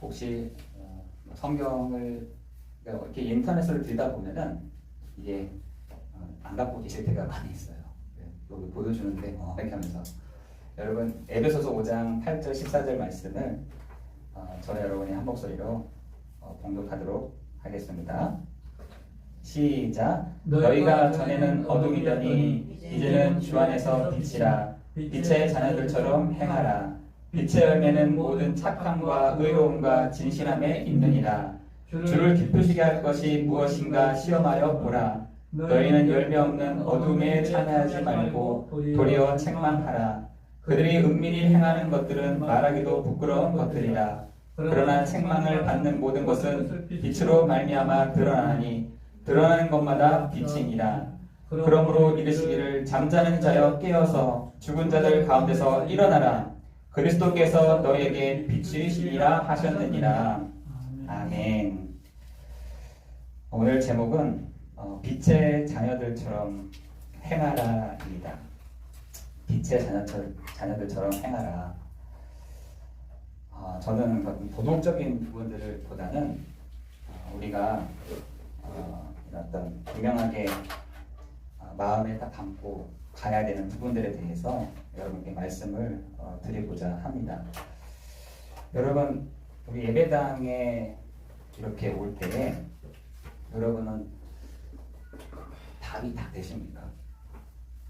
혹시 성경을 이렇게 인터넷으로 들다 보면은 이게 안 갖고 계실 때가 많이 있어요. 여기 보여주는데 이렇게 하면서 여러분 에베소서 5장 8절 14절 말씀을 저는 여러분이 한 목소리로 봉독하도록 하겠습니다. 시작. 너희가 전에는 어둠이더니 이제는 주 안에서 빛이라. 빛의 자녀들처럼 행하라. 빛의 열매는 모든 착함과 의로움과 진실함에 있느니라. 주를 기쁘시게 할 것이 무엇인가 시험하여 보라. 너희는 열매 없는 어둠에 참여하지 말고 도리어 책망하라. 그들이 은밀히 행하는 것들은 말하기도 부끄러운 것들이라. 그러나 책망을 받는 모든 것은 빛으로 말미암아 드러나니 드러나는 것마다 빛이니라. 그러므로 이르시기를 잠자는 자여 깨어서 죽은 자들 가운데서 일어나라. 그리스도께서 너희에게 빛이시니라 하셨느니라. 아멘. 오늘 제목은 빛의 자녀들처럼 행하라입니다. 빛의 자녀들처럼 행하라. 저는 도덕적인 부분들을 보다는 우리가 어떤 분명하게 마음에 딱 담고 가야 되는 부분들에 대해서 여러분께 말씀을 드리고자 합니다. 여러분, 우리 예배당에 이렇게 올 때 여러분은 답이 다 되십니까?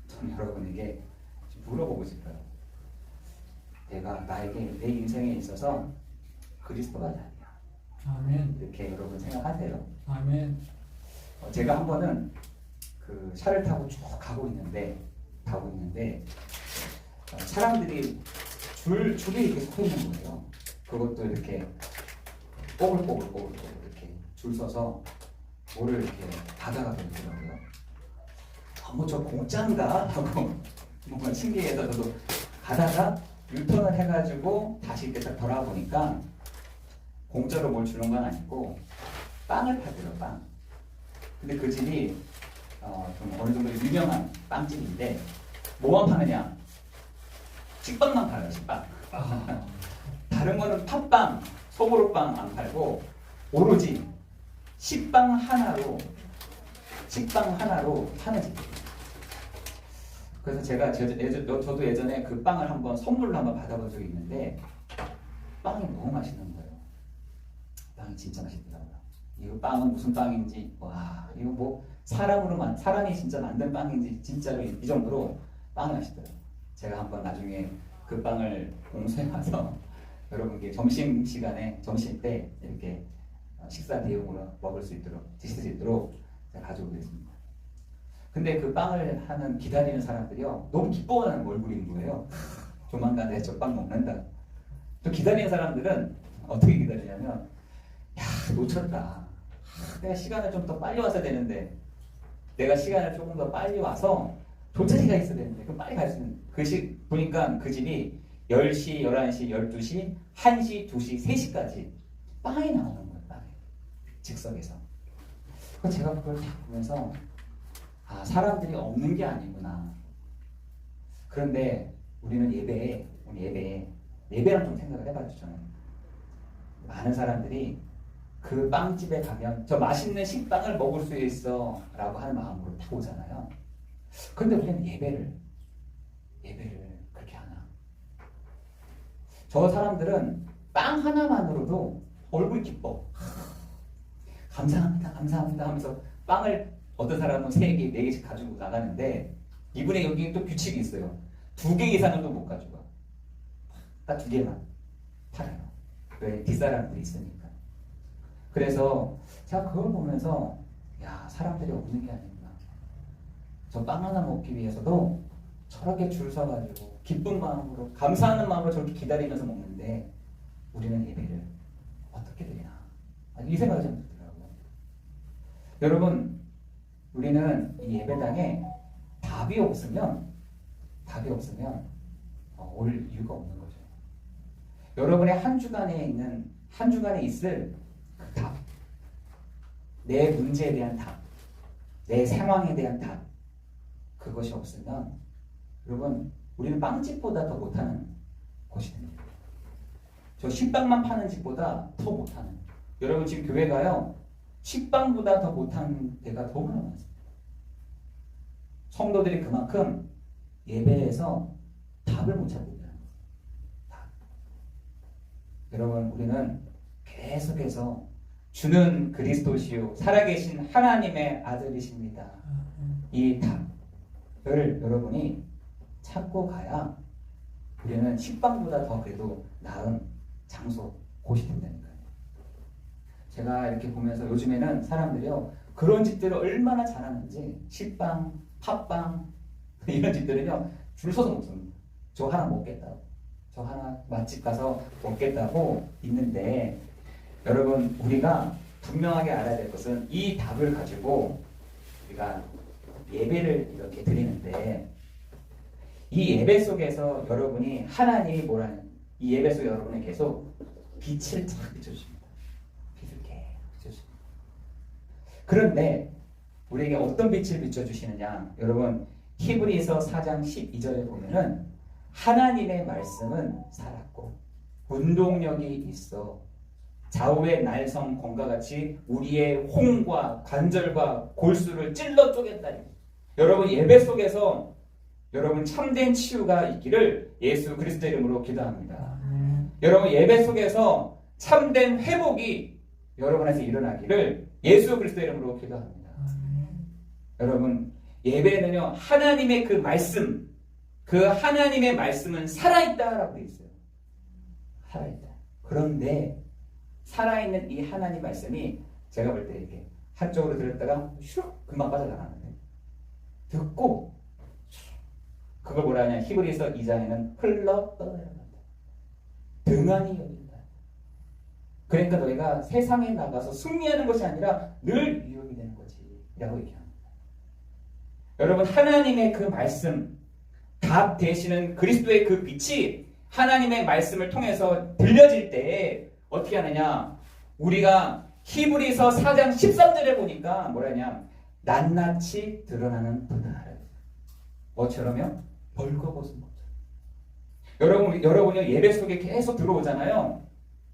저는 여러분에게 물어보고 싶어요. 나에게 내 인생에 있어서 그리스도가 답이야. 아멘. 이렇게 여러분 생각하세요? 아멘. 제가 한 번은 그 차를 타고 쭉 가고 있는데 사람들이 줄이 이렇게 서 있는 거예요. 그것도 이렇게 꼬불꼬불 이렇게 줄 서서 뭐를 이렇게 받아가고 있더라고요. 뭐 저 공짜인가 하고 뭔가 신기해서 저도 가다가 유턴을 해가지고 다시 이렇게 딱 돌아보니까 공짜로 뭘 주는 건 아니고 빵을 팔더라고요. 빵. 근데 그 집이 좀 어느 정도 유명한 빵집인데 뭐만 파느냐? 식빵만 팔아요. 식빵. 다른 거는 팥빵, 소보루빵 안 팔고 오로지 식빵 하나로 파는 집이에요. 그래서 저도 예전에 그 빵을 한번 선물로 한번 받아본 적이 있는데 빵이 너무 맛있는 거예요. 빵이 진짜 맛있더라고요. 이거 빵은 무슨 빵인지, 와, 이거 뭐 사람이 진짜 만든 빵인지 진짜로 이 정도로 빵이 맛있더라고요. 제가 한번 나중에 그 빵을 공수해 와서 여러분께 점심 때 이렇게 식사 대용으로 드실 수 있도록 제가 가져오겠습니다. 근데 그 빵을 기다리는 사람들이요, 너무 기뻐하는 얼굴인 거예요. 조만간 내가 저 빵 먹는다. 또 기다리는 사람들은 어떻게 기다리냐면, 야, 놓쳤다. 내가 시간을 좀 더 빨리 왔어야 되는데, 내가 시간을 조금 더 빨리 와서 도착지가 있어야 되는데, 그럼 빨리 갈 수 있는. 보니까 그 집이 10시, 11시, 12시, 1시, 2시, 3시까지 빵이 나오는 거예요. 빵이. 즉석에서. 그래서 제가 그걸 딱 보면서 사람들이 없는 게 아니구나. 그런데 우리는 예배랑 좀 생각을 해봐야죠. 저는 많은 사람들이 그 빵집에 가면 저 맛있는 식빵을 먹을 수 있어 라고 하는 마음으로 딱 오잖아요. 그런데 우리는 예배를 그렇게 하나? 저 사람들은 빵 하나만으로도 얼굴 기뻐. 감사합니다 하면서 빵을 어떤 사람은 3개, 4개씩 가지고 나가는데 이분의 여기 또 규칙이 있어요. 2개 이상은 또 못 가지고 와. 딱 2개만 팔아요. 왜? 뒷사람들이 있으니까. 그래서 제가 그걸 보면서 야, 사람들이 없는 게 아니구나. 저 빵 하나 먹기 위해서도 저렇게 줄 서가지고 기쁜 마음으로 감사하는 마음으로 저렇게 기다리면서 먹는데 우리는 예배를 어떻게 드리나. 이 생각이 좀 들더라고요. 여러분, 우리는 이 예배당에 답이 없으면 올 이유가 없는 거죠. 여러분의 한 주간에 있을 그 답, 내 문제에 대한 답, 내 상황에 대한 답, 그것이 없으면 여러분, 우리는 빵집보다 더 못하는 곳이 됩니다. 저 식빵만 파는 집보다 더 못하는. 여러분 지금 교회가요. 식빵보다 더 못하는 데가 너무나 많습니다. 성도들이 그만큼 예배에서 답을 못 찾고 있다는 거예요. 답. 여러분 우리는 계속해서 주는 그리스도시요 살아계신 하나님의 아들이십니다. 이 답을 여러분이 찾고 가야 우리는 식빵보다 더 그래도 나은 장소, 곳이 된다니까요. 제가 이렇게 보면서 요즘에는 사람들이요 그런 집들을 얼마나 잘하는지 식빵, 팥빵 이런 집들은요 줄 서서 먹습니다. 저 하나 먹겠다고, 저 하나 맛집 가서 먹겠다고 있는데 여러분 우리가 분명하게 알아야 될 것은 이 답을 가지고 우리가 예배를 이렇게 드리는데 이 예배 속에서 여러분이 하나님이 뭐라는 이 예배 속에 여러분이 계속 빛을 쫙 비춰주십니다. 빛을 계속 비춰주십니다. 그런데 우리에게 어떤 빛을 비춰주시느냐 여러분 히브리서 4장 12절에 보면은 하나님의 말씀은 살았고 운동력이 있어 좌우의 날성 검과 같이 우리의 홍과 관절과 골수를 찔러 쪼갠다니. 여러분 예배 속에서 여러분 참된 치유가 있기를 예수 그리스도 이름으로 기도합니다. 여러분 예배 속에서 참된 회복이 여러분에서 일어나기를 예수 그리스도 이름으로 기도합니다. 여러분 예배는요 하나님의 그 말씀, 그 하나님의 말씀은 살아있다라고 되어 있어요. 살아있다. 그런데 살아있는 이 하나님 말씀이 제가 볼 때 이렇게 한쪽으로 들었다가 슉 금방 빠져나가는데 듣고 그걸 뭐라 하냐 히브리서 2장에는 흘러 떠나간다. 등한히 여긴다. 그러니까 너희가 세상에 나가서 승리하는 것이 아니라 늘 유혹이 되는 거지 라고 얘기합니다. 여러분 하나님의 그 말씀 답 되시는 그리스도의 그 빛이 하나님의 말씀을 통해서 들려질 때 어떻게 하느냐 우리가 히브리서 4장 13절에 보니까 뭐라냐 낱낱이 드러나는 도다. 뭐처럼요? 벌거벗은 것처럼. 여러분이 예배 속에 계속 들어오잖아요.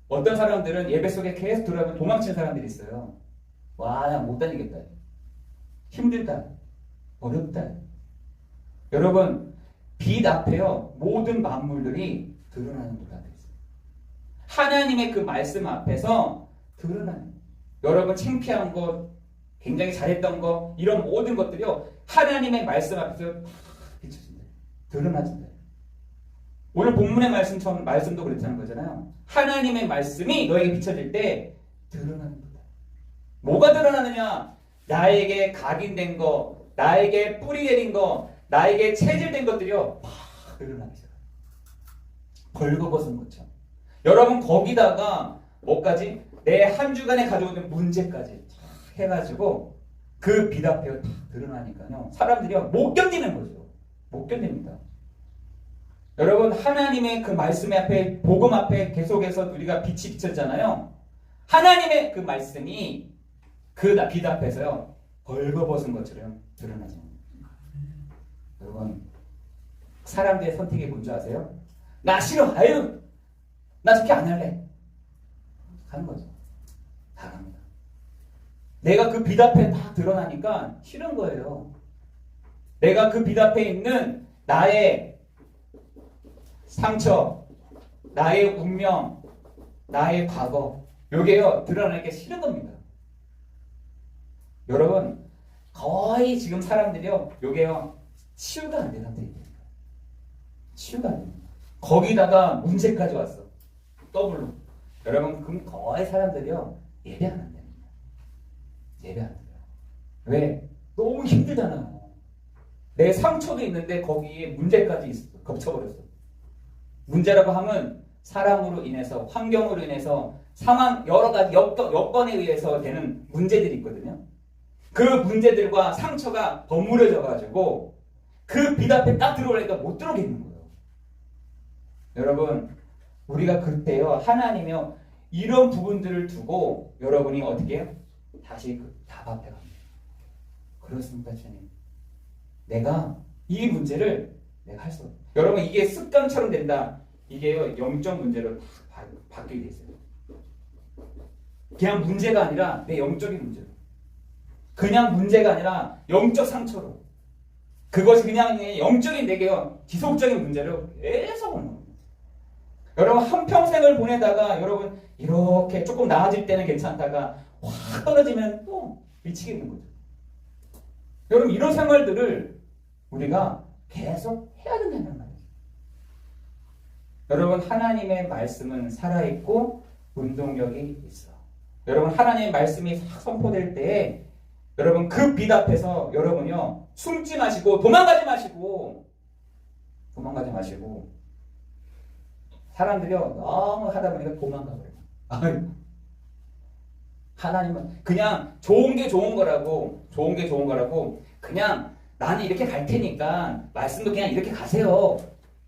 어떤 사람들은 예배 속에 계속 들어오면 도망치는 사람들이 있어요. 와, 나 못 다니겠다. 힘들다. 어렵다. 여러분 빛 앞에요 모든 만물들이 드러나는 도가 되어 있어요. 하나님의 그 말씀 앞에서 드러나는 여러분 창피한 것, 굉장히 잘했던 것 이런 모든 것들이요 하나님의 말씀 앞에서 비춰진다. 드러나진다. 오늘 본문의 말씀도 그렇다는 거잖아요. 하나님의 말씀이 너에게 비춰질 때 드러나는 거다. 뭐가 드러나느냐? 나에게 각인된 거, 나에게 뿌리 내린 거, 나에게 체질된 것들이요 막 드러나기 시작해요. 벌거벗은 것처럼. 여러분 거기다가 뭐까지? 내 한 주간에 가지고 있는 문제까지 해가지고 그 빛 앞에 다 드러나니까요 사람들이요 못 견디는 거죠. 못 견딥니다. 여러분 하나님의 그 말씀 앞에 복음 앞에 계속해서 우리가 빛이 비쳤잖아요. 하나님의 그 말씀이 그 빛 앞에서요 벌거벗은 것처럼 드러나죠. 여러분 사람들의 선택이 뭔지 아세요? 나 싫어. 아유 나 저렇게 안 할래. 하는 거죠. 다 합니다. 내가 그 빛 앞에 다 드러나니까 싫은 거예요. 내가 그 빛 앞에 있는 나의 상처, 나의 운명, 나의 과거 요게요 드러나는 게 싫은 겁니다. 여러분 거의 지금 사람들이요 요게요 치유가 안 되는 상태입니다. 치유가 안 됩니다. 거기다가 문제까지 왔어. 더블로. 여러분 그럼 거의 사람들이요 예배 안 한답니다. 예배 안 해요. 왜? 너무 힘들잖아요. 내 상처도 있는데 거기에 문제까지 있어. 겹쳐버렸어. 문제라고 하면 사람으로 인해서 환경으로 인해서 상황 여러 가지 여건에 의해서 되는 문제들이 있거든요. 그 문제들과 상처가 버무려져 가지고 그 빛 앞에 딱 들어오니까 못 들어오겠는 거예요. 여러분 우리가 그때요 하나님이요 이런 부분들을 두고 여러분이 어떻게 해요? 다시 그 답 앞에 갑니다. 그렇습니까 주님? 내가 이 문제를 내가 할 수 없다. 여러분 이게 습관처럼 된다. 이게요 영적 문제로 다 바뀌게 돼 있어요. 그냥 문제가 아니라 내 영적인 문제로. 그냥 문제가 아니라 영적 상처로. 그것이 그냥 영적인 내게 지속적인 문제로 계속 오는 겁니다. 여러분 한평생을 보내다가 여러분 이렇게 조금 나아질 때는 괜찮다가 확 떨어지면 또 미치겠는 거죠. 여러분 이런 생활들을 우리가 계속 해야 된다는 말이에요. 여러분 하나님의 말씀은 살아있고 운동력이 있어. 여러분 하나님의 말씀이 싹 선포될 때에 여러분 그 빛 앞에서 여러분요 숨지 마시고 도망가지 마시고 사람들이요 너무 하다 보니까 도망가 버려요. 하나님은 그냥 좋은 게 좋은 거라고 그냥 나는 이렇게 갈 테니까 말씀도 그냥 이렇게 가세요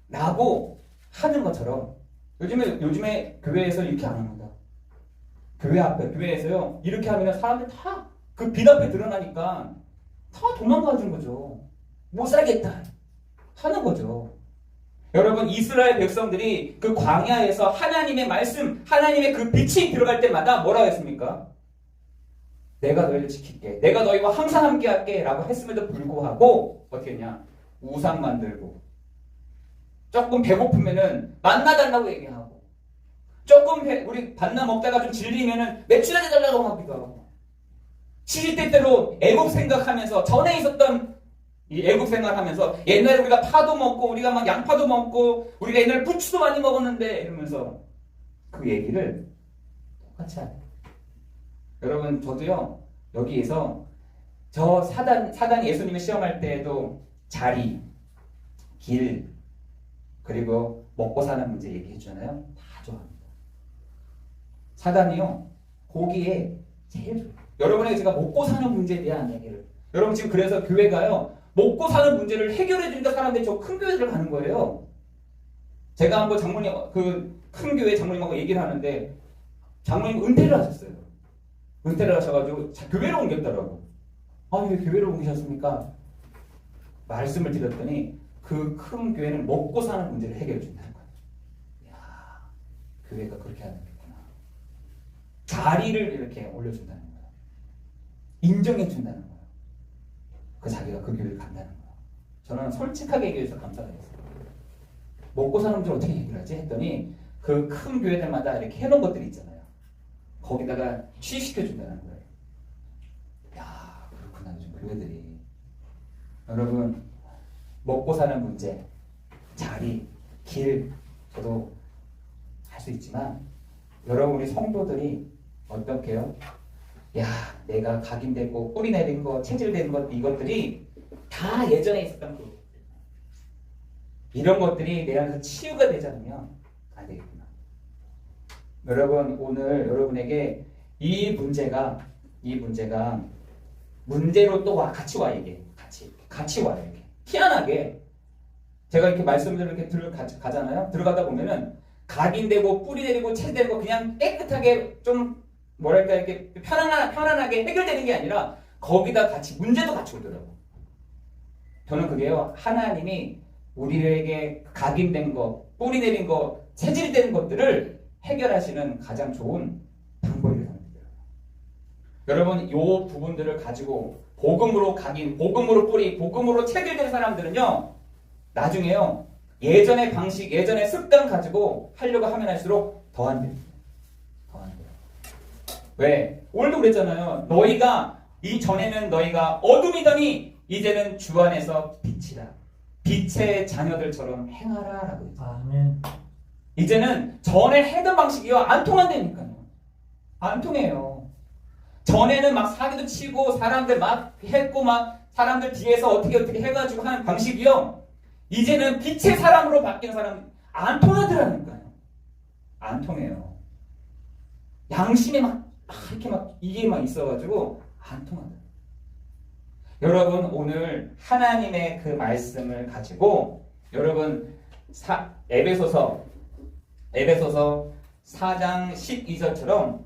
라고 하는 것처럼 요즘에 교회에서 이렇게 안 합니다. 교회에서요 이렇게 하면 사람들 다 그 빛 앞에 드러나니까 다 도망가는 거죠. 못 살겠다 하는 거죠. 여러분 이스라엘 백성들이 그 광야에서 하나님의 말씀, 하나님의 그 빛이 들어갈 때마다 뭐라고 했습니까? 내가 너희를 지킬게. 내가 너희와 항상 함께 할게 라고 했음에도 불구하고 어떻게 했냐? 우상 만들고 조금 배고프면은 만나 달라고 얘기하고 조금 우리 반나 먹다가 좀 질리면은 매출하게 달라고 하기도 하고 70대 때로 애국 생각하면서 전에 있었던 이 애국 생각하면서 옛날에 우리가 파도 먹고 우리가 막 양파도 먹고 우리가 옛날에 부추도 많이 먹었는데 이러면서 그 얘기를 똑같이 하네요. 여러분 저도요 여기에서 저 사단이 예수님을 시험할 때에도 자리, 길 그리고 먹고 사는 문제 얘기해 주잖아요. 다 좋아합니다. 사단이요 거기에 제일 좋아요. 여러분에게 제가 먹고 사는 문제에 대한 얘기를 여러분 지금 그래서 교회가요 먹고 사는 문제를 해결해 주니까 사람들이 저 큰 교회들을 가는 거예요. 제가 한번 장모님 그 큰 교회 장모님하고 얘기를 하는데 장모님 은퇴를 하셨어요. 은퇴를 하셔가지고 교회로 옮겼더라고. 아니 왜 교회로 옮기셨습니까? 말씀을 드렸더니 그 큰 교회는 먹고 사는 문제를 해결해 준다는 거예요. 이야, 교회가 그렇게 하는 거구나. 자리를 이렇게 올려준다는 거예요. 인정해 준다는 거예요. 그 자기가 그 교회를 간다는 거예요. 저는 솔직하게 얘기해서 감사가 됐어요. 먹고 사는 문제를 어떻게 해결하지? 했더니 그 큰 교회들마다 이렇게 해놓은 것들이 있잖아요. 거기다가 취시켜준다는 거예요. 야 그렇구나 요즘 교회들이. 여러분 먹고 사는 문제, 자리, 길 저도 할 수 있지만 여러분 우리 성도들이 어떻게요? 야 내가 각인되고 뿌리 내린 거, 체질된 것 이것들이 다 예전에 있었던 거 이런 것들이 내 안에서 치유가 되지 않으면 안 되겠구나. 여러분 오늘 여러분에게 이 문제가 문제로 또 같이 와 이게 같이 와요 이렇게 희한하게 제가 이렇게 말씀을 이렇게 가잖아요. 들어가다 보면은 각인되고 뿌리 내리고 체질된 거 그냥 깨끗하게 좀 뭐랄까 이렇게 편안하게 해결되는 게 아니라 거기다 같이 문제도 같이 오더라고. 저는 그게요 하나님이 우리에게 각인된 거, 뿌리 내린 거, 체질된 것들을 해결하시는 가장 좋은 방법이라고 생각해요. 여러분 이 부분들을 가지고 복음으로 각인, 복음으로 뿌리, 복음으로 체질된 사람들은요 나중에요 예전의 방식, 예전의 습관 가지고 하려고 하면 할수록 더 안 돼요. 왜? 오늘도 그랬잖아요. 너희가 이전에는 너희가 어둠이더니 이제는 주 안에서 빛이라. 빛의 자녀들처럼 행하라 라고 했죠. 아멘. 이제는 전에 해던 방식이요 안 통한다니까요. 안 통해요. 전에는 막 사기도 치고 사람들 막 했고 막 사람들 뒤에서 어떻게 해가지고 하는 방식이요 이제는 빛의 사람으로 바뀌는 사람 안 통하더라니까요. 안 통해요. 양심에 막 이렇게 막 이게 막 있어가지고 안 통한다. 여러분 오늘 하나님의 그 말씀을 가지고 여러분 에베소서 4장 12절처럼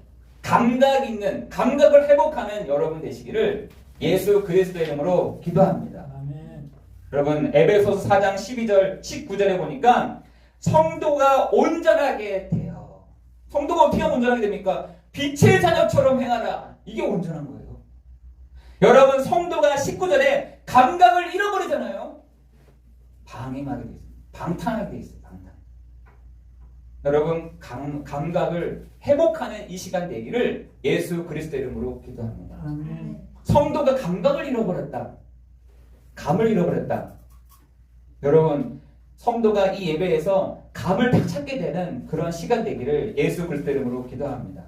감각을 회복하는 여러분 되시기를 예수 그리스도의 이름으로 기도합니다. 아멘. 여러분 에베소서 4장 12절 19절에 보니까 성도가 온전하게 되어 성도가 어떻게 하면 온전하게 됩니까? 빛의 자녀처럼 행하라. 이게 온전한 거예요. 여러분, 성도가 19절에 감각을 잃어버리잖아요. 방임하게 돼 있어요. 방탕하게 돼 있어요. 방탕. 여러분, 감각을 회복하는 이 시간 되기를 예수 그리스도 이름으로 기도합니다. 아멘. 성도가 감각을 잃어버렸다. 감을 잃어버렸다. 여러분, 성도가 이 예배에서 감을 딱 찾게 되는 그런 시간 되기를 예수 그리스도 이름으로 기도합니다.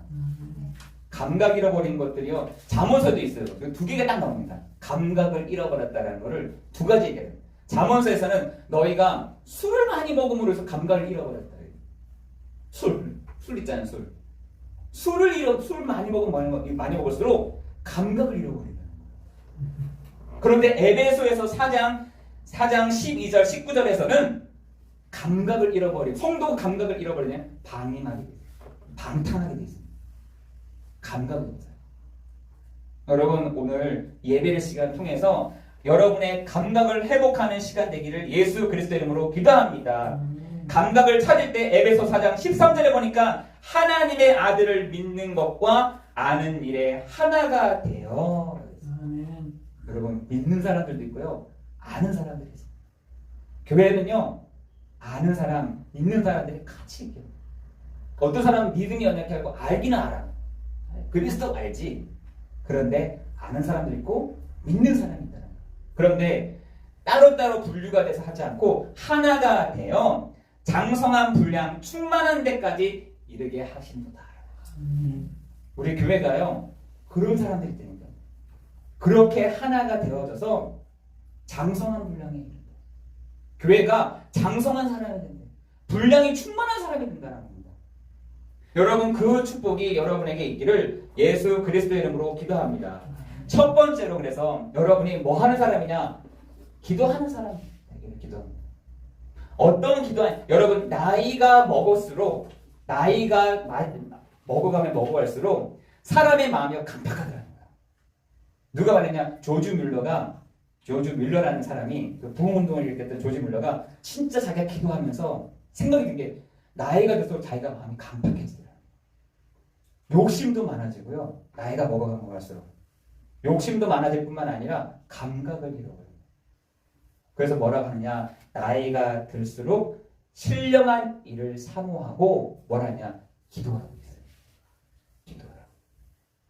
감각 잃어버린 것들이요, 잠언서도 있어요. 두 개가 딱 나옵니다. 감각을 잃어버렸다라는 것을 두 가지 얘기해요. 잠언서에서는 너희가 술을 많이 먹음으로 해서 감각을 잃어버렸다. 술 있잖아요, 술. 술 많이 먹으면 많이 먹을수록 감각을 잃어버린다는 거예요. 그런데 에베소에서 4장 12절 19절에서는 감각을 잃어버린, 성도가 감각을 잃어버리면 방임하게 돼 있어요. 방탕하게 돼 있습니다. 감각이 없어요. 여러분, 오늘 예배의 시간 통해서 여러분의 감각을 회복하는 시간 되기를 예수 그리스도 이름으로 기도합니다. 감각을 찾을 때 에베소 4장 13절에 보니까 하나님의 아들을 믿는 것과 아는 일에 하나가 되어. 아멘. 여러분, 믿는 사람들도 있고요, 아는 사람들이 있어요. 교회는요, 아는 사람, 믿는 사람들이 같이 있게요. 어떤 사람은 믿음이 연약하고 알기는 알아. 그리스도 알지. 그런데 아는 사람도 있고 믿는 사람이 있다는 거예요. 그런데 따로따로 분류가 돼서 하지 않고 하나가 되어 장성한 분량 충만한 데까지 이르게 하신도다. 우리 교회가요, 그런 사람들이 있다니까. 그렇게 하나가 되어져서 장성한 분량에 이른다. 교회가 장성한 사람이 된다. 분량이 충만한 사람이 된다는 겁니다. 여러분, 그 축복이 여러분에게 있기를 예수 그리스도 이름으로 기도합니다. 첫 번째로, 그래서 여러분이 뭐 하는 사람이냐? 기도하는 사람 되기를 기도합니다. 어떤 여러분, 나이가 먹을수록, 나이가 먹어가면 먹어갈수록 사람의 마음이 강팍하더라는 거야. 누가 말했냐? 조지 뮬러라는 사람이, 그 부흥운동을 일으켰던 조지 뮬러가 진짜 자기가 기도하면서 생각이 든 게, 나이가 들수록 자기가 마음이 강팍해지더라. 욕심도 많아지고요, 나이가 먹어가면 갈수록 욕심도 많아질 뿐만 아니라 감각을 잃어버려요. 그래서 뭐라고 하느냐? 나이가 들수록 신령한 일을 사모하고 뭐라냐? 기도하라고 있어요. 기도하라.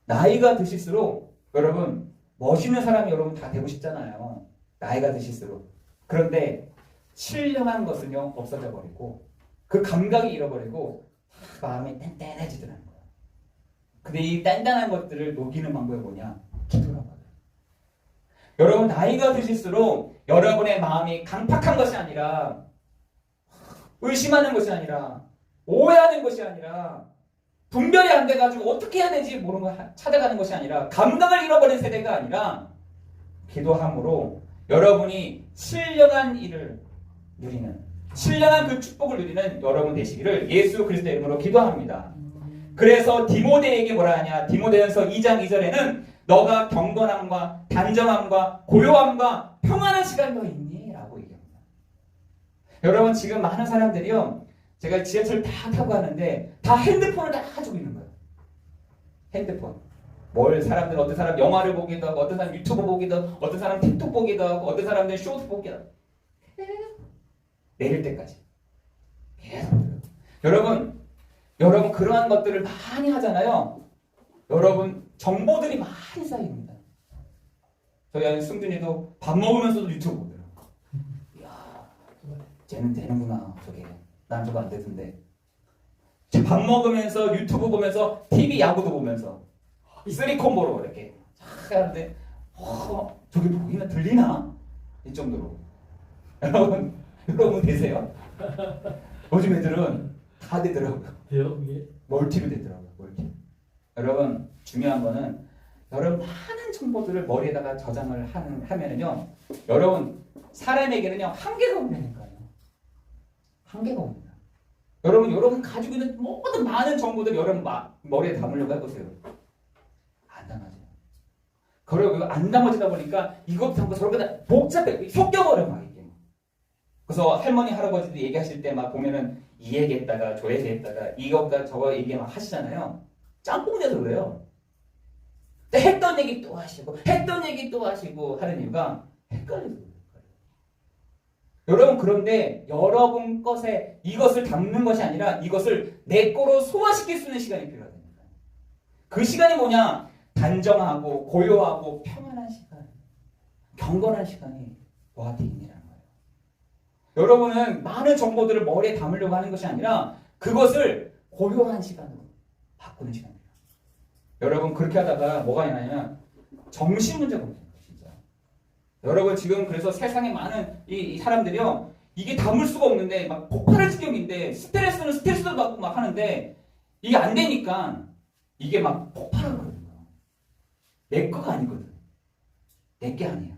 나이가 드실수록, 여러분, 멋있는 사람이 여러분 다 되고 싶잖아요. 나이가 드실수록. 그런데 신령한 것은요, 없어져 버리고 그 감각이 잃어버리고 마음이 딴딴해지더라는 거예요. 근데 이 단단한 것들을 녹이는 방법이 뭐냐? 기도라고 하더라고요. 여러분, 나이가 드실수록 여러분의 마음이 강팍한 것이 아니라, 의심하는 것이 아니라, 오해하는 것이 아니라, 분별이 안 돼가지고 어떻게 해야 되지 모르는 거 찾아가는 것이 아니라, 감각을 잃어버린 세대가 아니라, 기도함으로 여러분이 신령한 일을 누리는, 신령한 그 축복을 누리는 여러분 되시기를 예수 그리스도의 이름으로 기도합니다. 그래서 디모데에게 뭐라 하냐? 디모데전서 2장 2절에는 너가 경건함과 단정함과 고요함과 평안한 시간이 너 있니? 라고 얘기합니다. 여러분, 지금 많은 사람들이요, 제가 지하철 다 타고 가는데 다 핸드폰을 다 가지고 있는 거예요. 핸드폰. 사람들은 어떤 사람 영화를 보기도 하고, 어떤 사람 유튜브 보기도 하고, 어떤 사람 틱톡 보기도 하고, 어떤 사람들은 쇼트 보기도 하고, 내릴 때까지 계속. 여러분 그러한 것들을 많이 하잖아요. 여러분, 정보들이 많이 쌓입니다. 저희 아는 승준이도 밥 먹으면서도 유튜브 보더라고. 이야, 쟤는 되는구나. 저게 난 저거 안 되던데. 밥 먹으면서 유튜브 보면서 TV 야구도 보면서 3콤보로 이렇게 하는데, 저게 보이나 들리나? 이 정도로. 여러분 되세요? 요즘 애들은 다 되더라고요. 돼요? 이게? 멀티로 되더라고요. 멀티. 여러분, 중요한 거는 여러분 많은 정보들을 머리에다가 저장을 하면은요, 여러분 사람에게는요 한계가 온다니까요. 한계가 옵니다. 여러분 가지고 있는 모든 많은 정보들 여러분 머리에 담으려고 해보세요. 안 담아져요. 그리고 안 담아지다 보니까 이것도 담고 저것도 복잡해, 섞여버려 막 이게. 그래서 할머니 할아버지도 얘기하실 때 막 보면은 이 얘기했다가 저 얘기했다가 이것과 저거 얘기 막 하시잖아요. 짬뽕 돼서 그래요. 했던 얘기 또 하시고 했던 얘기 또 하시고 하는 이유가 헷갈려서 그래요. 여러분 그런데 여러분 것에 이것을 담는 것이 아니라 이것을 내 거로 소화시킬 수 있는 시간이 필요하다니까. 그 시간이 뭐냐? 단정하고 고요하고 평안한 시간, 경건한 시간이 너한테 있느라는 거예요. 여러분은 많은 정보들을 머리에 담으려고 하는 것이 아니라 그것을 고요한 시간으로 바꾸는 시간이에요. 여러분 그렇게 하다가 뭐가 있냐면 정신 문제가 생겨요. 진짜. 여러분 지금 그래서 세상에 많은 이 사람들이요. 이게 담을 수가 없는데 막 폭발할 지경인데 스트레스는 스트레스도 받고 막 하는데 이게 안 되니까 이게 막 폭발하거든요. 내 거가 아니거든. 내 게 아니야.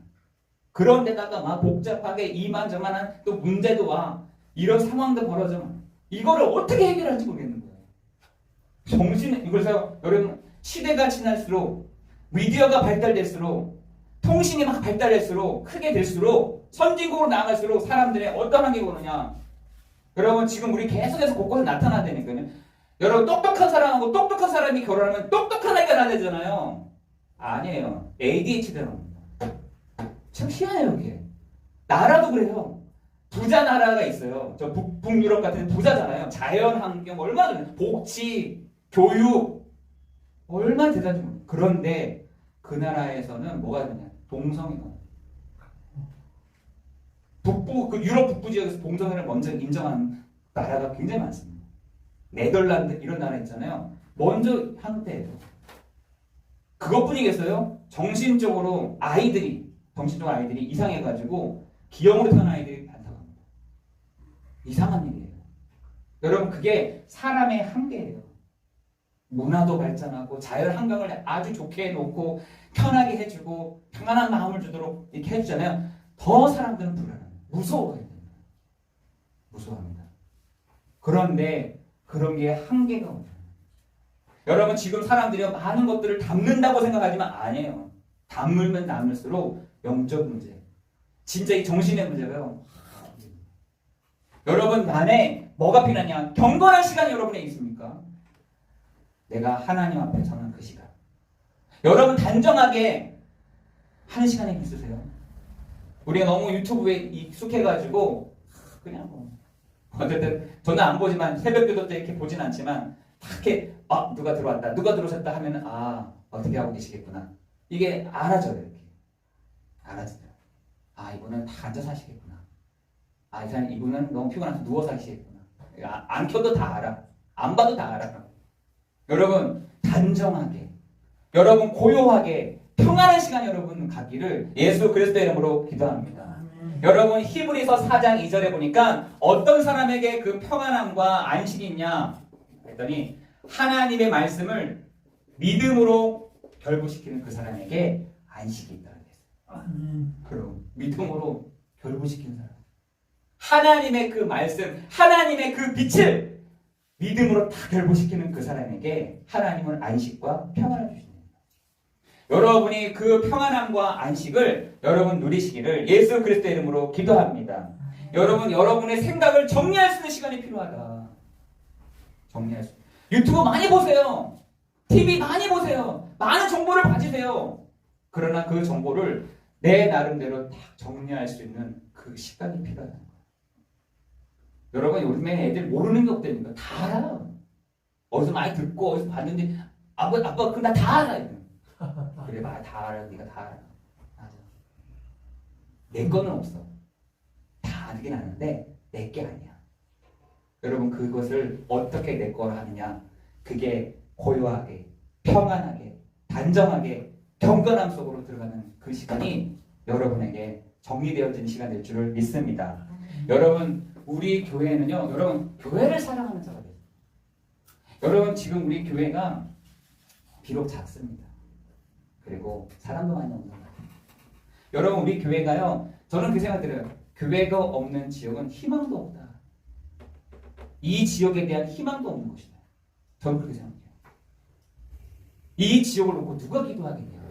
그런데다가 막 복잡하게 이만저만한 또 문제도 와. 이런 상황도 벌어져. 이거를 어떻게 해결할지 모르겠는 거예요. 그래서 여러분 시대가 지날수록 미디어가 발달될수록 통신이 막 발달될수록 크게 될수록 선진국으로 나아갈수록 사람들의 어떤 환경이 오느냐. 여러분 지금 우리 계속해서 곳곳에 나타나다니까요. 여러분 똑똑한 사람하고 똑똑한 사람이 결혼하면 똑똑한 아이가 나야 되잖아요. 아니에요. ADHD라는 참 희한해요, 이게. 나라도 그래요. 부자 나라가 있어요. 저 북유럽 같은 부자잖아요. 자연 환경 얼마나 좋아요. 복지, 교육 얼마나 대단히 좋아요. 그런데 그 나라에서는 뭐가 되냐? 동성애가. 유럽 북부 지역에서 동성애를 먼저 인정하는 나라가 굉장히 많습니다. 네덜란드 이런 나라 있잖아요. 먼저 한때예요. 그것뿐이겠어요? 정신적으로 아이들이 이상해가지고 기형으로 태어난 아이들이 많다고합니다. 이상한 일이에요. 여러분 그게 사람의 한계예요. 문화도 발전하고 자연 환경을 아주 좋게 해놓고 편하게 해주고 평안한 마음을 주도록 이렇게 해주잖아요. 더 사람들은 불안해요. 무서워해요. 무서워합니다. 그런데 그런 게 한계가 없어요. 여러분 지금 사람들이 많은 것들을 담는다고 생각하지만 아니에요. 담으면 담을수록 영적 문제, 진짜 이 정신의 문제가요. 여러분 안에 뭐가 필요하냐? 경건한 시간이 여러분에 있습니까? 내가 하나님 앞에 서는 그 시간. 여러분 단정하게 하는 시간이 있으세요? 우리가 너무 유튜브에 익숙해가지고 그냥 뭐 어쨌든 저는 안 보지만 새벽기도 때 이렇게 보진 않지만 이렇게 누가 들어왔다, 누가 들어오셨다 하면은 어떻게 하고 계시겠구나. 이게 알아져요. 이렇게 알아져요. 이분은 다 앉아서 하시겠구나. 이분은 너무 피곤해서 누워서 하시겠구나. 안 켜도 다 알아. 안 봐도 다 알아. 여러분 단정하게, 여러분 고요하게 평안한 시간 여러분 갖기를 예수 그리스도의 이름으로 기도합니다. 여러분 히브리서 4장 2절에 보니까 어떤 사람에게 그 평안함과 안식이 있냐 했더니 하나님의 말씀을 믿음으로 결부시키는 그 사람에게 안식이 있다고 했어요. 그럼 믿음으로 결부시키는 사람, 하나님의 그 말씀, 하나님의 그 빛을 믿음으로 다 결부시키는 그 사람에게 하나님은 안식과 평안을 주십니다. 여러분이 그 평안함과 안식을 여러분 누리시기를 예수 그리스도의 이름으로 기도합니다. 여러분의 생각을 정리할 수 있는 시간이 필요하다. 정리할 수. 유튜브 많이 보세요. TV 많이 보세요. 많은 정보를 가지세요. 그러나 그 정보를 내 나름대로 딱 정리할 수 있는 그 시간이 필요하다. 여러분 요즘에 애들 모르는 게 없다니까. 다 알아. 어디서 많이 듣고 어디서 봤는데 아빠 그거 나 다 알아. 그래 봐, 다 알아. 네가 다 알아. 맞아. 내 거는 없어. 다 알긴 아는데 내 게 아니야. 여러분 그것을 어떻게 내 거로 하느냐. 그게 고요하게, 평안하게, 단정하게, 경건함 속으로 들어가는 그 시간이 여러분에게 정리되어진 시간 될 줄을 믿습니다. 여러분 우리 교회는요. 여러분 교회를 사랑하는 자가 돼요. 여러분 지금 우리 교회가 비록 작습니다. 그리고 사람도 많이 없는 것 같아요. 여러분 우리 교회가요. 저는 그 생각 들어요. 교회가 없는 지역은 희망도 없다. 이 지역에 대한 희망도 없는 것이다. 저는 그렇게 생각해요. 이 지역을 놓고 누가 기도하겠냐.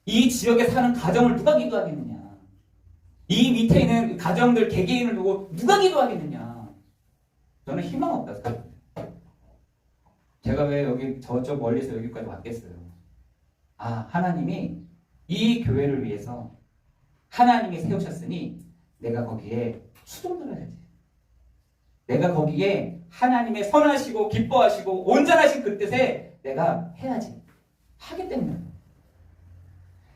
이 지역에 사는 가정을 누가 기도하겠느냐. 이 밑에 있는 가정들, 개개인을 두고 누가 기도하겠느냐? 저는 희망 없다 생각해요. 제가 왜 여기 저쪽 멀리서 여기까지 왔겠어요? 아, 하나님이 이 교회를 위해서 하나님이 세우셨으니 내가 거기에 수종들어야지. 내가 거기에 하나님의 선하시고 기뻐하시고 온전하신 그 뜻에 내가 해야지. 하기 때문에.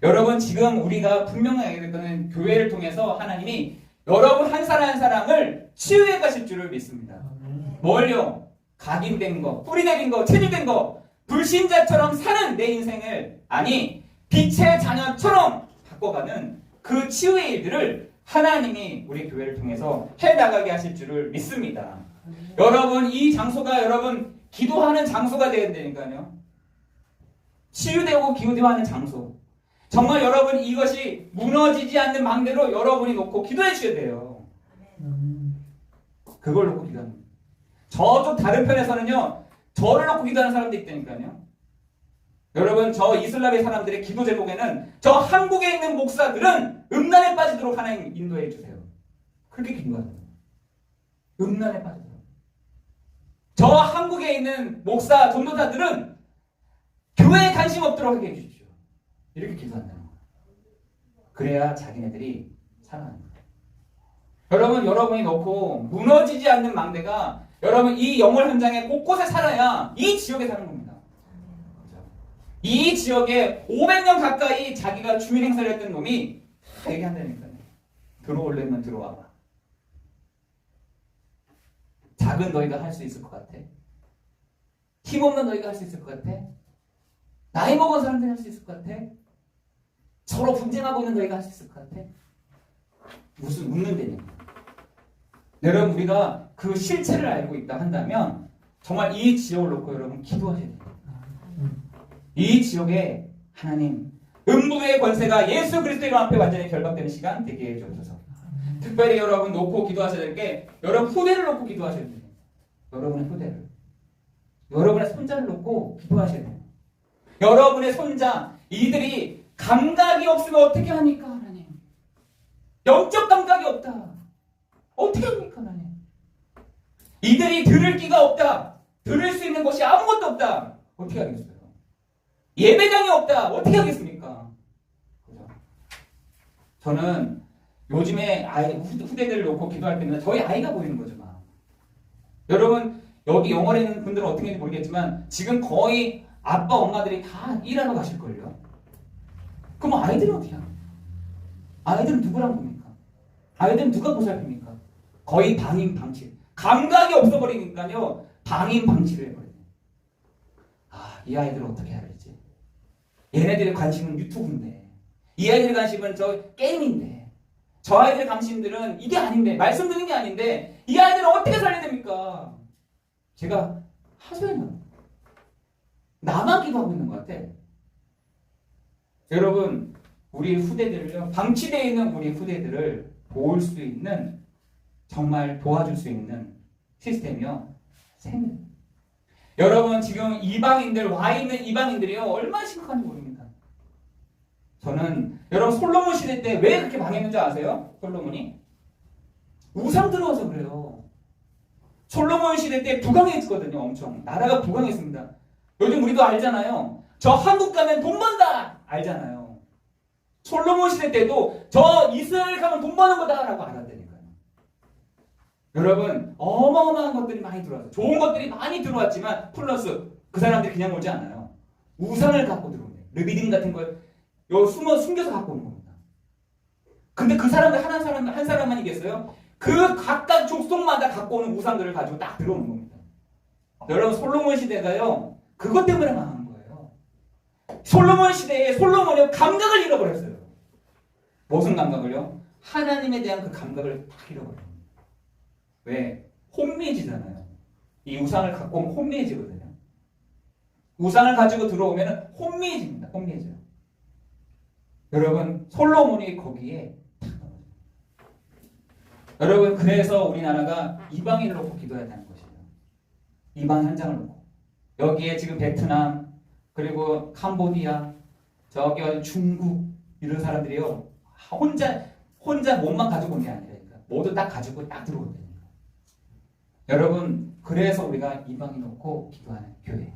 여러분, 지금 우리가 분명하게 될 거는 교회를 통해서 하나님이 여러분 한 사람 한 사람을 치유해 가실 줄을 믿습니다. 뭘요? 각인된 거, 뿌리 내린 거, 체질된 거, 불신자처럼 사는 내 인생을, 아니 빛의 자녀처럼 바꿔가는 그 치유의 일들을 하나님이 우리 교회를 통해서 해나가게 하실 줄을 믿습니다. 여러분, 이 장소가 여러분 기도하는 장소가 되어야 되니까요. 치유되고 기도하는 장소. 정말 여러분 이것이 무너지지 않는 망대로 여러분이 놓고 기도해 주셔야 돼요. 그걸 놓고 기도하는 거예요. 저쪽 다른 편에서는요, 저를 놓고 기도하는 사람도 있다니까요. 여러분, 저 이슬람의 사람들의 기도 제목에는 저 한국에 있는 목사들은 음란에 빠지도록 하나님 인도해 주세요. 그렇게 기도하는 거예요. 음란에 빠지도록. 저 한국에 있는 목사, 전도사들은 교회에 관심 없도록 하게 해주십시오. 이렇게 기도한다는 거예요. 그래야 자기네들이 살아나는 거예요. 여러분, 여러분이 놓고 무너지지 않는 망대가 여러분 이 영월 현장에 곳곳에 살아야 이 지역에 사는 겁니다. 이 지역에 500년 가까이 자기가 주민 행사를 했던 놈이 다 얘기한다니까요. 들어오려면 들어와봐. 작은 너희가 할 수 있을 것 같아? 힘없는 너희가 할 수 있을 것 같아? 나이 먹은 사람들이 할 수 있을 것 같아? 서로 분쟁하고 있는 너희가 할 수 있을 것 같아? 무슨 묻는다냐. 여러분, 우리가 그 실체를 알고 있다 한다면 정말 이 지역을 놓고 여러분 기도하셔야 돼요. 이 지역에 하나님 음부의 권세가 예수 그리스도의 이름 앞에 완전히 결박되는 시간 되게 해주셔서 특별히 여러분 놓고 기도하셔야 될 게 여러분 후대를 놓고 기도하셔야 돼요. 여러분의 후대를, 여러분의 손자를 놓고 기도하셔야 돼요. 여러분의 손자, 이들이 감각이 없으면 어떻게 합니까 하나님? 영적 감각이 없다. 어떻게 합니까 하나님? 이들이 들을 귀가 없다. 들을 수 있는 것이 아무것도 없다. 어떻게 하겠어요? 예배당이 없다. 어떻게 하겠습니까? 그죠? 저는 요즘에 후대들을 놓고 기도할 때는 저희 아이가 보이는 거죠. 막. 여러분, 여기 영월에 있는 분들은 어떻게 했는지 모르겠지만 지금 거의 아빠, 엄마들이 다 일하러 가실걸요. 그럼 아이들은 어떻게 합니까? 아이들은 누구랑 봅니까? 아이들은 누가 보살핍니까? 거의 방임 방치. 감각이 없어버리니까요. 방임 방치를 해버려요. 아, 이 아이들은 어떻게 해야 될지. 얘네들의 관심은 유튜브인데, 이 아이들의 관심은 저 게임인데, 저 아이들의 관심들은 이게 아닌데, 말씀 듣는 게 아닌데, 이 아이들은 어떻게 살려야 됩니까? 제가 하소연해요. 나만 기도하고 있는 것 같아. 여러분, 우리 후대들을요, 방치되어 있는 우리 후대들을 도울 수 있는, 정말 도와줄 수 있는 시스템이요, 생깁니다. 여러분, 지금 이방인들, 와 있는 이방인들이요, 얼마나 심각한지 모릅니다. 저는, 여러분, 솔로몬 시대 때 왜 그렇게 망했는지 아세요? 솔로몬이? 우상 들어와서 그래요. 솔로몬 시대 때 부강했거든요, 엄청. 나라가 부강했습니다. 요즘 우리도 알잖아요. 저 한국 가면 돈 번다! 알잖아요. 솔로몬 시대 때도 저 이스라엘 가면 돈 버는 거다라고 알았다니까요. 여러분, 어마어마한 것들이 많이 들어왔어요. 좋은 것들이 많이 들어왔지만 플러스 그 사람들이 그냥 오지 않아요. 우상을 갖고 들어오네요. 르비딤 같은 걸 숨겨서 갖고 오는 겁니다. 근데 그 사람들 한 사람만이겠어요? 그 각각 족속마다 갖고 오는 우상들을 가지고 딱 들어오는 겁니다. 여러분, 솔로몬 시대가요, 그것 때문에 망한 거예요. 솔로몬 시대에 솔로몬이 감각을 잃어버렸어요. 무슨 감각을요? 하나님에 대한 그 감각을 딱 잃어버려요. 왜? 혼미해지잖아요. 이 우상을 갖고 오면 혼미해지거든요. 우상을 가지고 들어오면 혼미해집니다. 혼미해져요. 여러분, 솔로몬이 거기에 탁 나와요. 여러분, 그래서 우리나라가 이방인을 놓고 기도해야 하는 것이에요. 이방 현장을 놓고. 여기에 지금 베트남, 그리고 캄보디아, 저기 중국, 이런 사람들이요, 혼자 몸만 가지고 온 게 아니라니까. 모두 딱 가지고 딱 들어온다니까. 여러분, 그래서 우리가 이방인 놓고 기도하는 교회.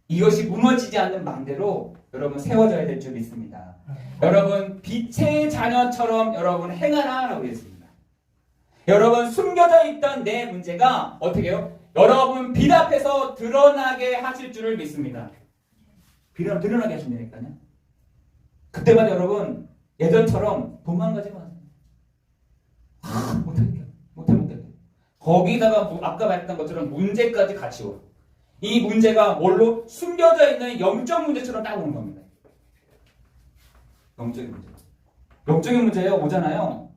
이것이 무너지지 않는 망대로 여러분 세워져야 될 줄 믿습니다. 여러분, 빛의 자녀처럼 여러분 행하라라고 했습니다. 여러분, 숨겨져 있던 내 문제가 어떻게 해요? 여러분 빛 앞에서 드러나게 하실 줄을 믿습니다. 드러나게 하신다니까요. 그때마다 여러분 예전처럼 도망가지 마세요. 못해. 거기다가 아까 말했던 것처럼 문제까지 같이 와. 이 문제가 뭘로? 숨겨져 있는 영적 문제처럼 딱 오는 겁니다. 영적인 문제. 영적인 문제요 오잖아요.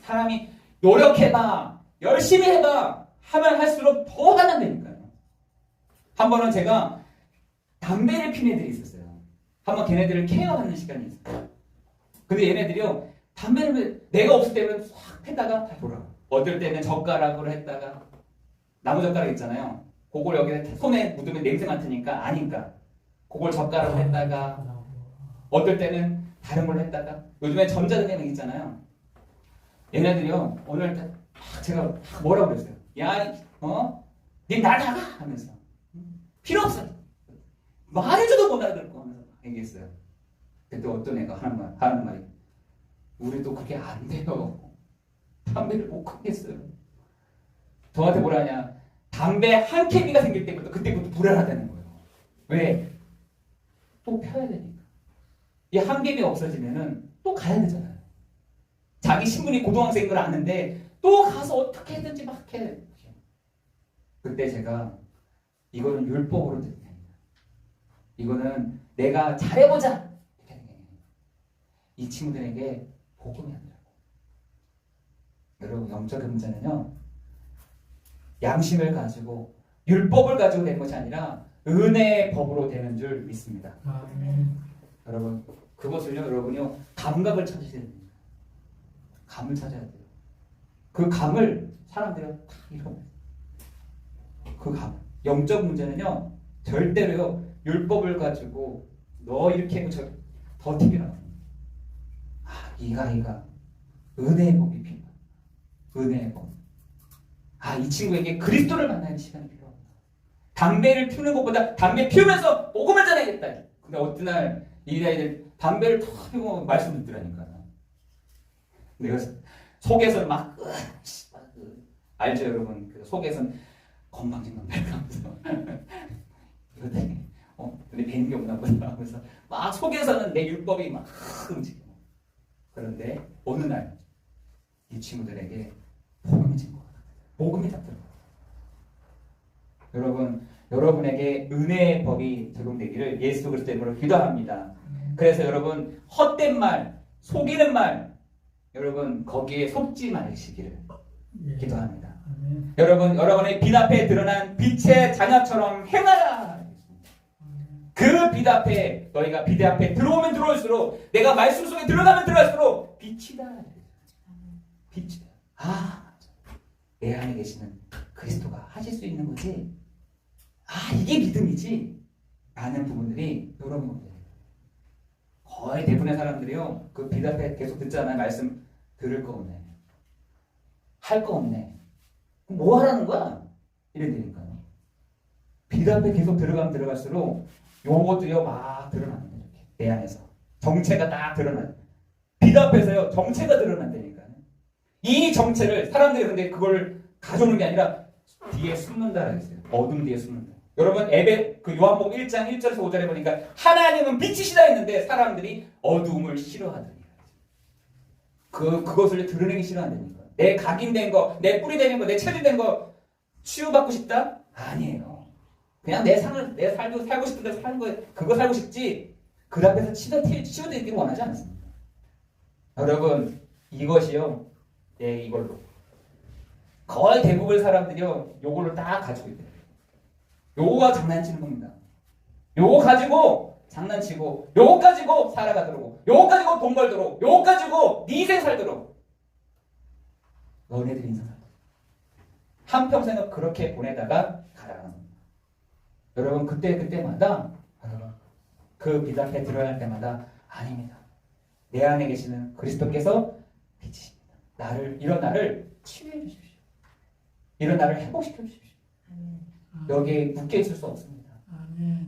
사람이 노력해봐, 열심히 해봐 하면 할수록 더 화난다니까요. 한 번은 제가 담배를 피는 애들이 있었어요. 한번 걔네들을 케어하는 시간이 있어요. 근데 얘네들이요 담배를 내가 없을 때는 확 패다가 다 돌아가. 어떨 때는 젓가락으로 했다가 나무 젓가락 있잖아요. 그걸 여기 손에 묻으면 냄새 맡으니까 아니까 그걸 젓가락으로 했다가 어떨 때는 다른 걸로 했다가 요즘에 전자등에는 있잖아요. 얘네들이요 오늘 제가 뭐라고 그랬어요. 야, 니 나다가 하면서 필요 없어. 말해줘도 못 알아듣고 하면서 얘기했어요. 그때 어떤 애가 하는 말이 우리도 그게 안 돼요. 담배를 못 끊겠어요. 저한테 뭐라 하냐. 담배 한 캐비가 생길 때부터 그때부터 불안하다는 거예요. 왜? 또 펴야 되니까. 이 한 개비가 없어지면은 또 가야 되잖아요. 자기 신분이 고등학생인 걸 아는데 또 가서 어떻게 해든지 막 해. 그때 제가 이거는 율법으로 되는 게 아니라 이거는 내가 잘해보자 이렇게 하는 게 아니라 이 친구들에게 복음이 아니라고. 여러분 영적인 문제는요 양심을 가지고 율법을 가지고 되는 것이 아니라 은혜의 법으로 되는 줄 믿습니다. 여러분 그것을요 여러분이요 감각을 찾으셔야 됩니다. 감을 찾아야 돼요. 그 감을 사람들이 다 잃어버려요. 그 감. 영적 문제는요 절대로요 율법을 가지고 너 이렇게 해도 더 튀겨나와. 이가 은혜의 법이 필요합니다. 은혜의 법. 이 친구에게 그리스도를 만나는 시간이 필요합니다. 담배를 피우는 것보다 담배 피우면서 복음을 전해야겠다. 근데 어떤 날 이 아이들 담배를 탁 피우고 말씀 듣더라니까요. 내가 속에서는 막 알죠 여러분? 그 속에서는 건방진놈들 하면서 근데 뵈는 게 없나 보다 하면서 막 속에서는 내 율법이 막 움직여. 그런데 어느 날 이 친구들에게 복음이 진 것 같아요. 복음이 딱 들어요. 여러분, 여러분에게 은혜의 법이 적용되기를 예수 그리스도의 이름으로 기도합니다. 그래서 여러분 헛된 말, 속이는 말 여러분 거기에 속지 마시기를 기도합니다. 여러분, 여러분의 빛 앞에 드러난 빛의 자녀처럼 행하라. 그 빛 앞에 너희가 빛 앞에 들어오면 들어올수록 내가 말씀 속에 들어가면 들어갈수록 빛이다. 빛이다. 내 안에 계시는 그리스도가 하실 수 있는 거지. 이게 믿음이지. 라는 부분들이 여러분 겁니다. 거의 대부분의 사람들이요. 그 빛 앞에 계속 듣잖아요. 말씀 들을 거 없네. 할 거 없네. 그럼 뭐 하라는 거야? 이래되니까요. 빛 앞에 계속 들어가면 들어갈수록 요것들이요 막 드러납니다. 이렇게 내 안에서 정체가 딱 드러나요. 빛 앞에서요 정체가 드러난다니까요. 이 정체를 사람들이 근데 그걸 가져오는 게 아니라 뒤에 숨는다라고 했어요. 어둠 뒤에 숨는다. 여러분 요한복음 1장 1절에서 5절에 보니까 하나님은 빛이시다 했는데 사람들이 어둠을 싫어하더니 그것을 드러내기 싫어한다니까. 내 각인된 거, 내 뿌리 되는 거, 내 체질된 거 치유받고 싶다? 아니에요. 그냥 내 살고 싶은 대로 사는 거, 그거 살고 싶지 그 앞에서 치유되기를 원하지 않습니다. 여러분 이것이요 이걸로 거의 대부분의 사람들이요 요걸로 딱 가지고 있대요. 요거가 장난치는 겁니다. 요거 가지고 장난치고 요거 가지고 살아가도록 요거 가지고 돈 벌도록 요거 가지고 네 인생 살도록 너네들 인생 살도록 한평생을 그렇게 보내다가 가라는 겁니다. 여러분 그때마다 그 빛 앞에 들어야 할 때마다 아닙니다. 내 안에 계시는 그리스도께서 빛이십니다. 이런 나를 치유해 주십시오. 이런 나를 회복시켜 주십시오. 여기에 묶여 있을 수 없습니다.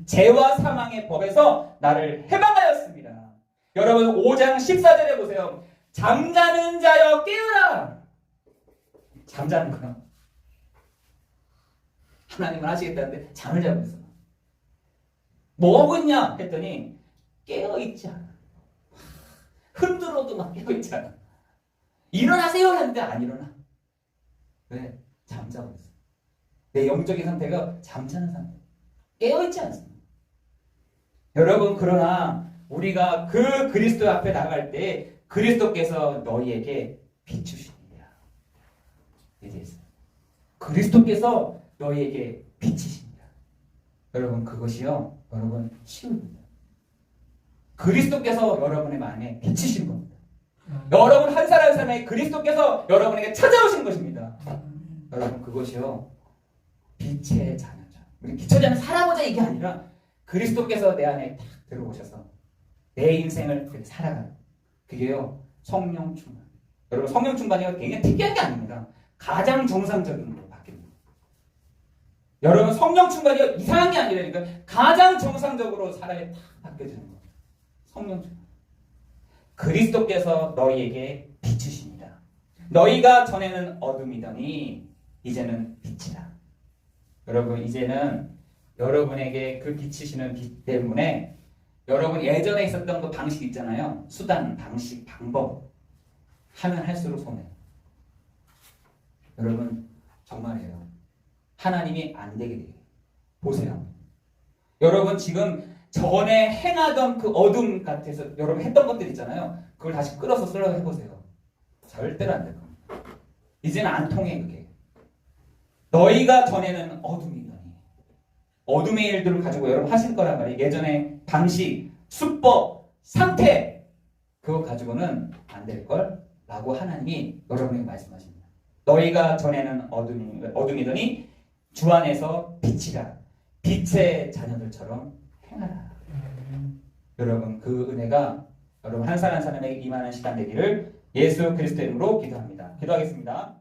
죄와 사망의 법에서 나를 해방하였습니다. 여러분 5장 14절에 보세요. 잠자는 자여 깨어라. 잠자는 거요. 하나님은 하시겠다는데 잠을 자고 있어. 뭐 하고 있냐 했더니 깨어있지 않아. 흔들어도 막 깨어있지 않아. 일어나세요 했는데 안 일어나. 왜? 잠자고 있어. 내 영적인 상태가 잠자는 상태. 깨어있지 않습니다. 여러분 그러나 우리가 그 그리스도 앞에 나갈 때 그리스도께서 너희에게 비추시니라. 이제 그리스도께서 너희에게 비치십니다. 여러분 그것이요. 여러분 치유입니다. 그리스도께서 여러분의 마음에 비치신 겁니다. 여러분 한 사람 한 사람의 그리스도께서 여러분에게 찾아오신 것입니다. 여러분 그것이요. 빛의 자녀죠. 우리 빛의 자녀 살아보자 이게 아니라 그리스도께서 내 안에 딱 들어오셔서 내 인생을 살아가는 그게요. 성령 충만. 여러분 성령 충만이 굉장히 특이한 게 아닙니다. 가장 정상적인 걸로 바뀝니다. 여러분 성령 충만이 이상한 게 아니라니까 가장 정상적으로 사람이 딱 바뀌어지는 거예요. 성령 충만. 그리스도께서 너희에게 비추십니다. 너희가 전에는 어둠이더니 이제는 빛이다. 여러분 이제는 여러분에게 그 비치시는 빛 때문에 여러분 예전에 있었던 그 방식 있잖아요. 수단, 방식, 방법 하면 할수록 손해요. 여러분 정말이에요. 하나님이 안 되게 돼요. 보세요. 여러분 지금 전에 행하던 그 어둠 같아서 여러분 했던 것들 있잖아요. 그걸 다시 끌어서 쓰려고 해보세요. 절대로 안 될 겁니다. 이제는 안 통해 그게. 너희가 전에는 어둠이더니 어둠의 일들을 가지고 여러분 하실 거란 말이에요. 예전에 방식, 수법, 상태 그거 가지고는 안 될 걸 라고 하나님이 여러분에게 말씀하십니다. 너희가 전에는 어둠이더니 주 안에서 빛이라. 빛의 자녀들처럼 행하라. 여러분 그 은혜가 여러분 한 사람 한 사람에게 임하는 시간 되기를 예수 그리스도의 이름으로 기도합니다. 기도하겠습니다.